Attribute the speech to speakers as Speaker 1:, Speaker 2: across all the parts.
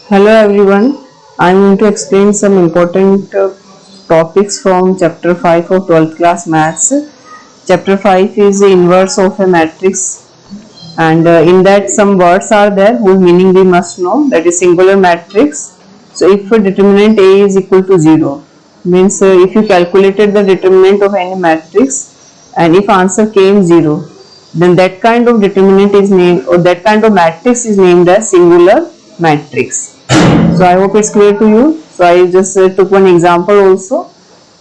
Speaker 1: Hello everyone, I am going to explain some important topics from chapter 5 of 12th class maths. Chapter 5 is the inverse of a matrix, and in that some words are there whose meaning we must know, that is singular matrix. So if a determinant A is equal to 0, means if you calculated the determinant of any matrix and if answer came 0, then that kind of determinant is named, or that kind of matrix is named as singular matrix. So I hope it's clear to you. So I just took one example also,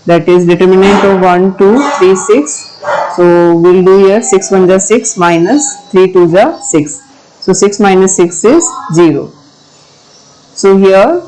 Speaker 1: that is determinant of 1, 2, 3, 6. So we'll do here 6 1 is 6 minus 3 2 is 6. So 6 minus 6 is 0. So here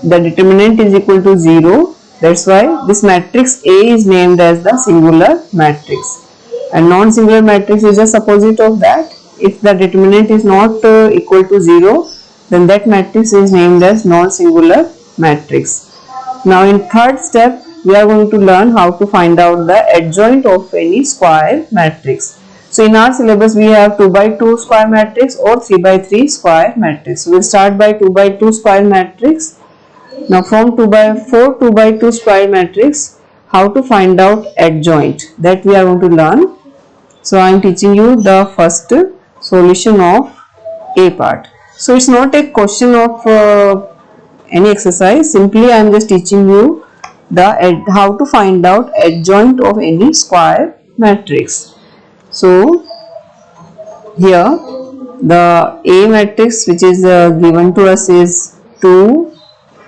Speaker 1: the determinant is equal to 0. That's why this matrix A is named as the singular matrix. And non-singular matrix is just opposite of that. If the determinant is not equal to 0, then that matrix is named as non-singular matrix. Now in third step, we are going to learn how to find out the adjoint of any square matrix. So in our syllabus, we have 2 by 2 square matrix or 3 by 3 square matrix. So we'll start by 2 by 2 square matrix. Now from 2 by 2 square matrix, how to find out adjoint, that we are going to learn. So I am teaching you the first solution of A part. So it's not a question of any exercise. Simply I am just teaching you the how to find out adjoint of any square matrix. So here the A matrix which is given to us is 2,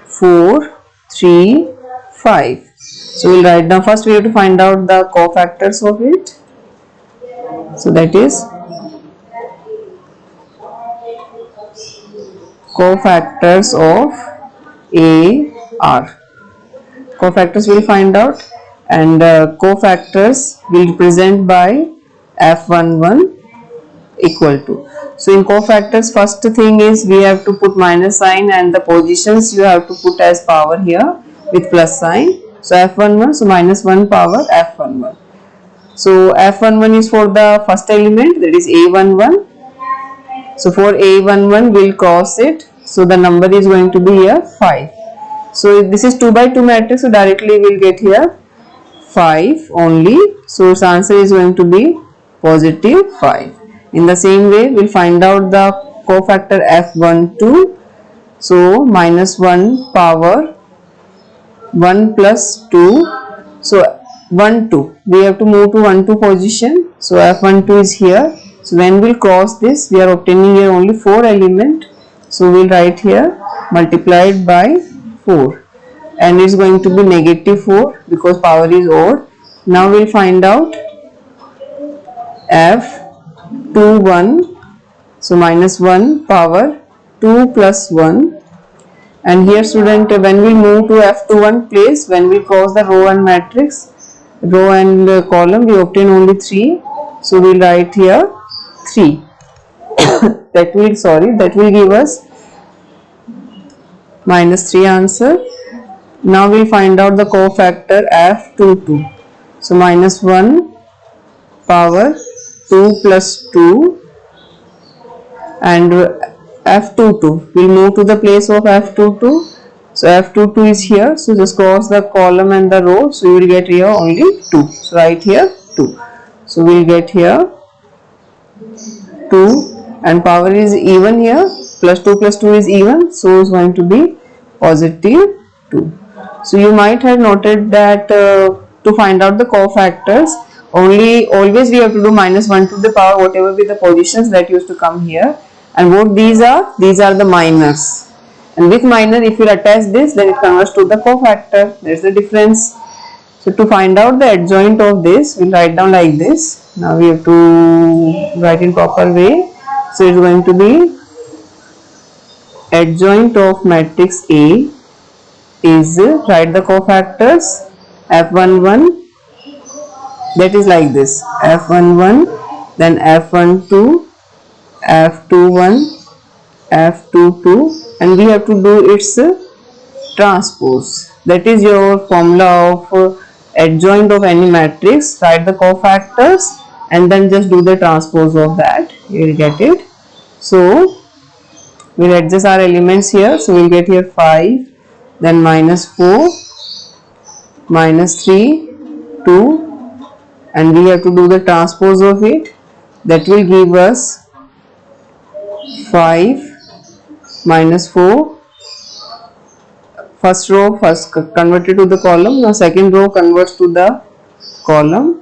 Speaker 1: 4, 3, 5. So we'll write down. First we have to find out the cofactors of it. So that is cofactors of A are. Cofactors will find out, and cofactors will represent by F11 equal to. So in cofactors, first thing is we have to put minus sign, and the positions you have to put as power here with plus sign. So F11, so minus 1 power F11. So F11 is for the first element, that is A11. So for A11 we'll cross it. So the number is going to be here 5. So this is 2 by 2 matrix. So directly we'll get here 5 only. So its answer is going to be positive 5. In the same way we'll find out the cofactor F12. So minus 1 power 1 plus 2. So 1 2, we have to move to 1 2 position. So F12 is here. So when we'll cross this, we are obtaining here only 4 element. So we'll write here multiplied by 4, and it's going to be negative 4 because power is odd. Now we'll find out F21. So minus 1 power 2 plus 1. And here student, when we move to F21 place, when we cross the row and matrix, row and column, we obtain only 3. So we'll write here 3. that will give us minus 3 answer. Now we'll find out the cofactor F22. So minus 1 power 2 plus 2, and F22, we'll move to the place of F22. So F22 is here. So just cross the column and the row. So you will get here only 2. So right here 2. So we'll get here 2, and power is even here. Plus 2 is even. So it's going to be positive 2. So you might have noted that to find out the cofactors, always we have to do minus 1 to the power whatever be the positions that used to come here. And what these are the minors. And with minor, if you attach this, then it converts to the cofactor. There's the difference. So to find out the adjoint of this, we'll write down like this. Now we have to write in proper way. So it's going to be adjoint of matrix A is, write the cofactors F11, that is like this, F11, then F12, F21, F22, and we have to do its transpose. That is your formula of adjoint of any matrix. Write the cofactors and then just do the transpose of that. You will get it. So We'll adjust our elements here. So we'll get here 5, then minus 4, minus 3, 2, and we have to do the transpose of it. That will give us 5 minus 4. First row first converted to the column. Now second row converts to the column.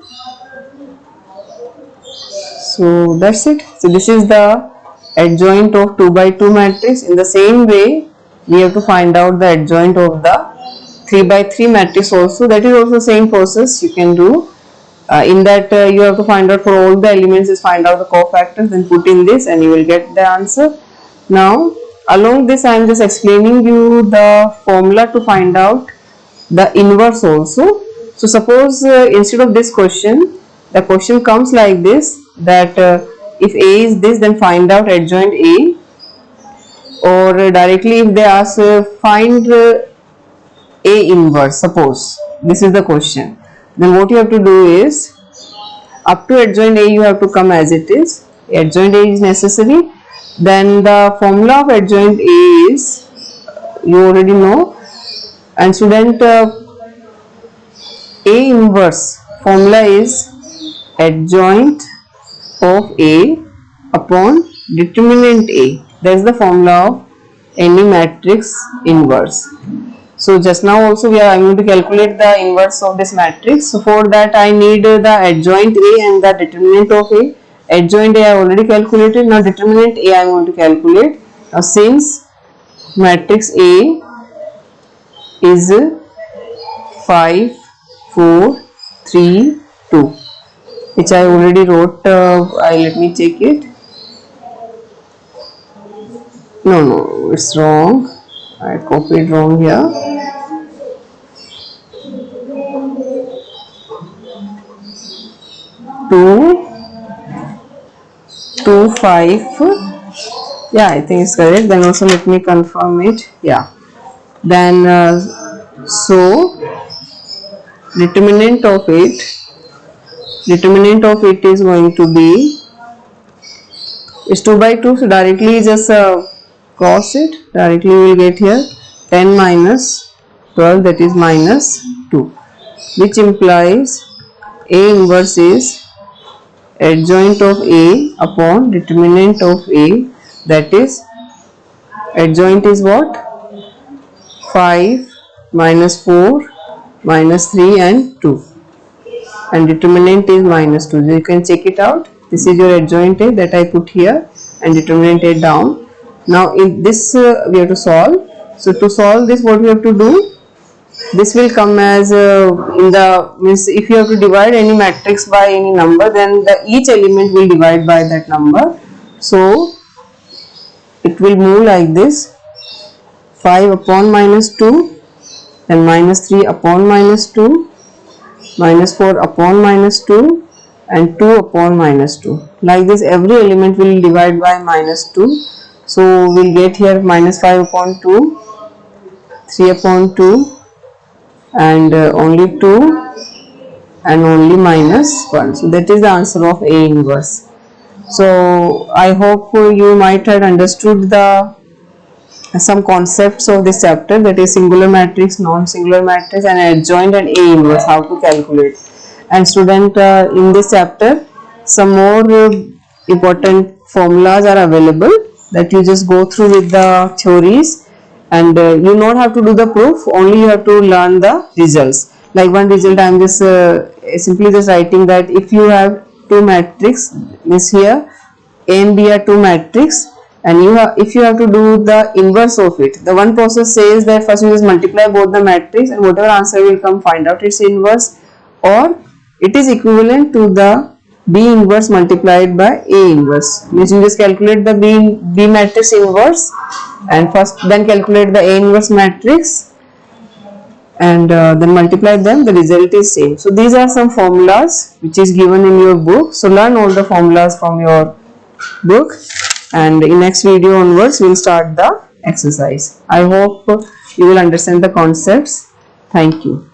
Speaker 1: So that's it. So this is the adjoint of 2 by 2 matrix. In the same way, we have to find out the adjoint of the 3 by 3 matrix also. That is also same process you can do. In that you have to find out for all the elements, is find out the cofactors, then put in this and you will get the answer. Now along this I am just explaining you the formula to find out the inverse also. So suppose instead of this question, the question comes like this, that if A is this, then find out adjoint A, or directly if they ask find A inverse, suppose this is the question, then what you have to do is up to adjoint A you have to come as it is. Adjoint A is necessary. Then the formula of adjoint A is, you already know, and student, A inverse formula is adjoint of A upon determinant A. That is the formula of any matrix inverse. So just now also I am going to calculate the inverse of this matrix. So for that I need the adjoint A and the determinant of A. Adjoint A I already calculated. Now determinant A I am going to calculate. Now since matrix A is 5, 4, 3, 2, which I already wrote. Let me check it. No, it's wrong. I copied wrong here. Two, 5. Yeah, I think it's correct. Then also let me confirm it. Yeah. Then so determinant of it is going to be, is 2 by 2. So directly just cross it. Directly we will get here 10 minus 12, that is minus 2, which implies A inverse is adjoint of A upon determinant of A, that is adjoint is what? 5 minus 4 minus 3 and 2, and determinant is minus 2. So you can check it out. This is your adjoint A that I put here and determinant A down. Now in this we have to solve. So to solve this, what we have to do, this will come as in the, means if you have to divide any matrix by any number, then each element will divide by that number. So it will move like this: 5 upon minus 2, then minus 3 upon minus 2, minus 4 upon minus 2, and 2 upon minus 2. Like this every element will divide by minus 2. So we'll get here minus 5 upon 2, 3 upon 2, and only 2, and only minus 1. So that is the answer of A inverse. So I hope you might have understood some concepts of this chapter, that is singular matrix, non-singular matrix, and adjoint and A inverse, how to calculate. And student, in this chapter some more important formulas are available, that you just go through with the theories, and you don't have to do the proof, only you have to learn the results. Like one result I am just simply just writing that if you have two matrix, means here A and B are two matrix, and if you have to do the inverse of it, the one process says that first you just multiply both the matrix, and whatever answer will come, find out its inverse, or it is equivalent to the B inverse multiplied by A inverse. Means you just calculate the B matrix inverse, and then calculate the A inverse matrix, and then multiply them, the result is same. So these are some formulas which is given in your book. So learn all the formulas from your book, and in next video onwards we will start the exercise. I hope you will understand the concepts. Thank you.